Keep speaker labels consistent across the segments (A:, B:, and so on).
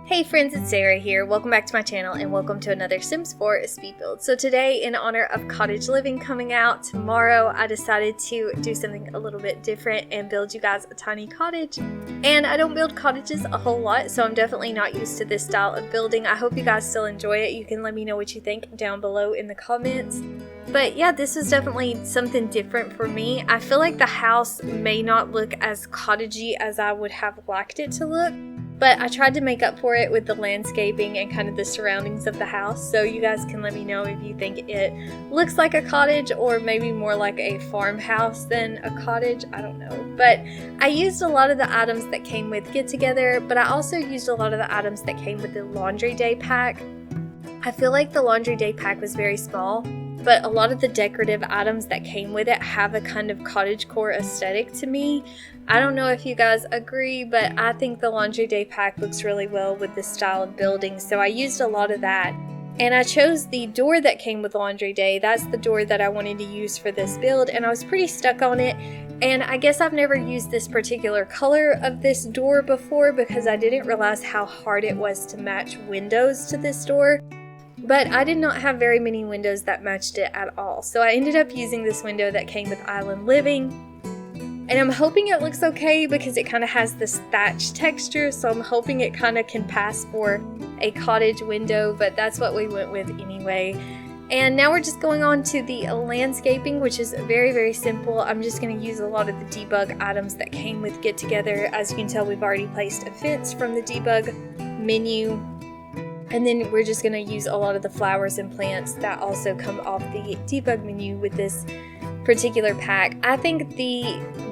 A: Hey friends, it's Sarah here. Welcome back to my channel and welcome to another Sims 4 speed build. So today, in honor of Cottage Living coming out tomorrow, I decided to do something a little bit different and build you guys a tiny cottage. And I don't build cottages a whole lot, so I'm definitely not used to this style of building. I hope you guys still enjoy it. You can let me know what you think down below in the comments. But yeah, this was definitely something different for me. I feel like the house may not look as cottagey as I would have liked it to look, but I tried to make up for it with the landscaping and kind of the surroundings of the house. So you guys can let me know if you think it looks like a cottage or maybe more like a farmhouse than a cottage. I don't know. But I used a lot of the items that came with Get Together, but I also used a lot of the items that came with the Laundry Day pack. I feel like the Laundry Day pack was very small, but a lot of the decorative items that came with it have a kind of cottagecore aesthetic to me. I don't know if you guys agree, but I think the Laundry Day pack looks really well with this style of building, so I used a lot of that. And I chose the door that came with Laundry Day. That's the door that I wanted to use for this build, and I was pretty stuck on it. And I guess I've never used this particular color of this door before because I didn't realize how hard it was to match windows to this door. But I did not have very many windows that matched it at all. So I ended up using this window that came with Island Living. And I'm hoping it looks okay because it kind of has this thatch texture. So I'm hoping it kind of can pass for a cottage window, but that's what we went with anyway. And now we're just going on to the landscaping, which is very, very simple. I'm just going to use a lot of the debug items that came with Get Together. As you can tell, we've already placed a fence from the debug menu. And then we're just going to use a lot of the flowers and plants that also come off the debug menu with this particular pack. I think the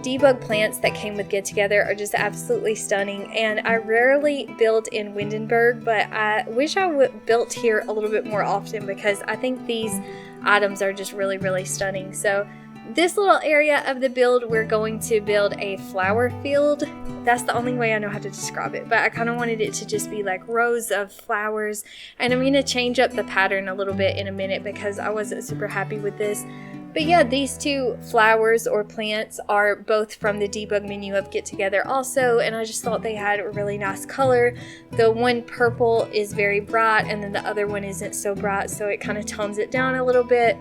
A: debug plants that came with Get Together are just absolutely stunning, and I rarely build in Windenburg, but I wish I would built here a little bit more often because I think these items are just really, really stunning. So this little area of the build, we're going to build a flower field. That's the only way I know how to describe it, but I kind of wanted it to just be like rows of flowers, and I'm going to change up the pattern a little bit in a minute because I wasn't super happy with this. But yeah, these two flowers or plants are both from the debug menu of Get Together also, and I just thought they had a really nice color. The one purple is very bright, and then the other one isn't so bright, so it kind of tones it down a little bit.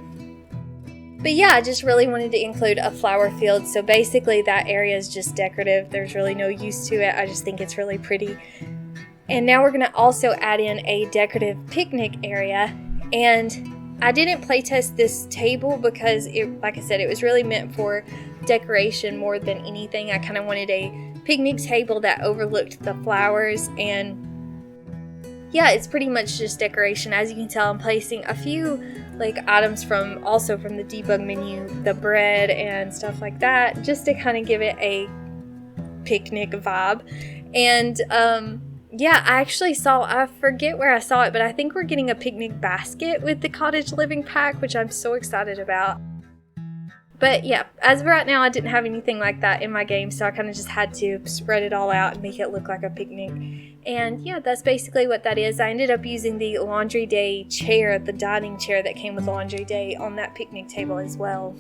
A: But yeah, I just really wanted to include a flower field, so basically that area is just decorative. There's really no use to it. I just think it's really pretty. And now we're going to also add in a decorative picnic area, and I didn't playtest this table because, like I said, it was really meant for decoration more than anything. I kind of wanted a picnic table that overlooked the flowers, and yeah, it's pretty much just decoration. As you can tell, I'm placing a few items from the debug menu, the bread and stuff like that, just to kind of give it a picnic vibe. And yeah, I forget where I saw it, but I think we're getting a picnic basket with the Cottage Living pack, which I'm so excited about. But yeah, as of right now, I didn't have anything like that in my game, so I kind of just had to spread it all out and make it look like a picnic. And yeah, that's basically what that is. I ended up using the Laundry Day chair, the dining chair that came with Laundry Day, on that picnic table as well.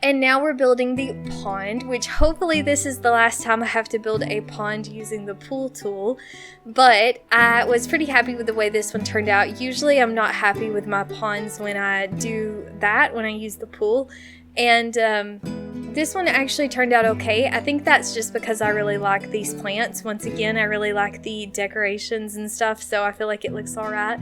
A: And now we're building the pond, which hopefully this is the last time I have to build a pond using the pool tool. But I was pretty happy with the way this one turned out. Usually I'm not happy with my ponds when I do that, when I use the pool. And this one actually turned out okay. I think that's just because I really like these plants. Once again, I really like the decorations and stuff, so I feel like it looks alright.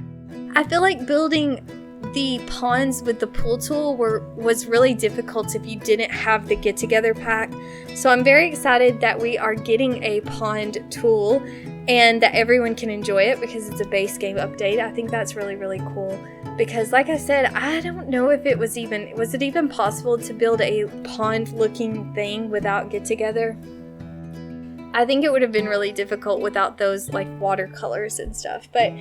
A: I feel like building the ponds with the pool tool was really difficult if you didn't have the Get Together pack. So I'm very excited that we are getting a pond tool and that everyone can enjoy it because it's a base game update. I think that's really, really cool. Because like I said, I don't know if it was it even possible to build a pond looking thing without Get Together? I think it would have been really difficult without those watercolors and stuff. But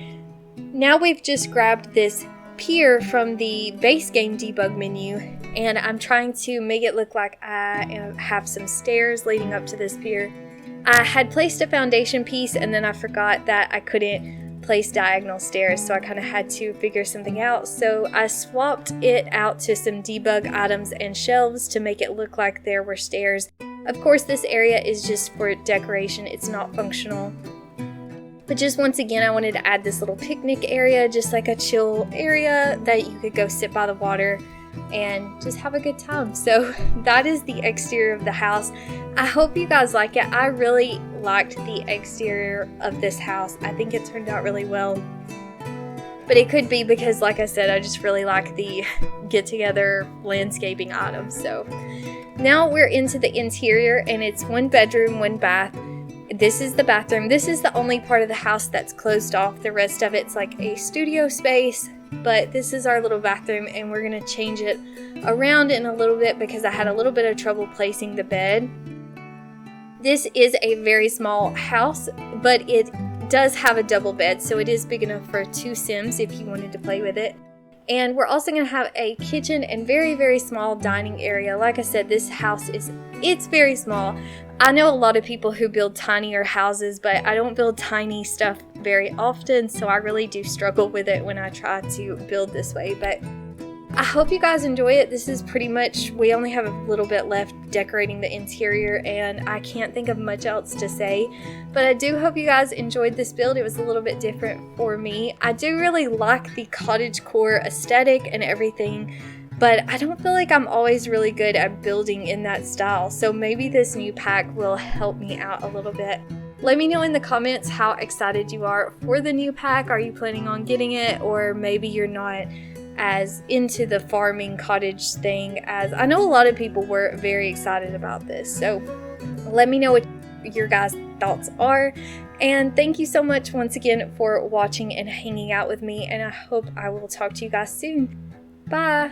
A: now we've just grabbed this pier from the base game debug menu, and I'm trying to make it look like I have some stairs leading up to this pier. I had placed a foundation piece, and then I forgot that I couldn't place diagonal stairs, so I kind of had to figure something out. So I swapped it out to some debug items and shelves to make it look like there were stairs. Of course, this area is just for decoration, it's not functional. But just once again, I wanted to add this little picnic area, just like a chill area that you could go sit by the water and just have a good time. So that is the exterior of the house. I hope you guys like it. I really liked the exterior of this house. I think it turned out really well. But it could be because, like I said, I just really like the get-together landscaping items. So now we're into the interior, and it's 1 bedroom, 1 bath. This is the bathroom. This is the only part of the house that's closed off. The rest of it's like a studio space, but this is our little bathroom, and we're gonna change it around in a little bit because I had a little bit of trouble placing the bed. This is a very small house, but it does have a double bed, so it is big enough for 2 Sims if you wanted to play with it. And we're also going to have a kitchen and very, very small dining area. Like I said, this house it's very small. I know a lot of people who build tinier houses, but I don't build tiny stuff very often, so I really do struggle with it when I try to build this way. But I hope you guys enjoy it. This is pretty much, we only have a little bit left decorating the interior, and I can't think of much else to say. But I do hope you guys enjoyed this build. It was a little bit different for me. I do really like the cottagecore aesthetic and everything, but I don't feel like I'm always really good at building in that style. So maybe this new pack will help me out a little bit. Let me know in the comments how excited you are for the new pack. Are you planning on getting it, or maybe you're not as into the farming cottage thing as I know a lot of people were very excited about this. So let me know what your guys' thoughts are, and thank you so much once again for watching and hanging out with me, and I hope I will talk to you guys soon. Bye.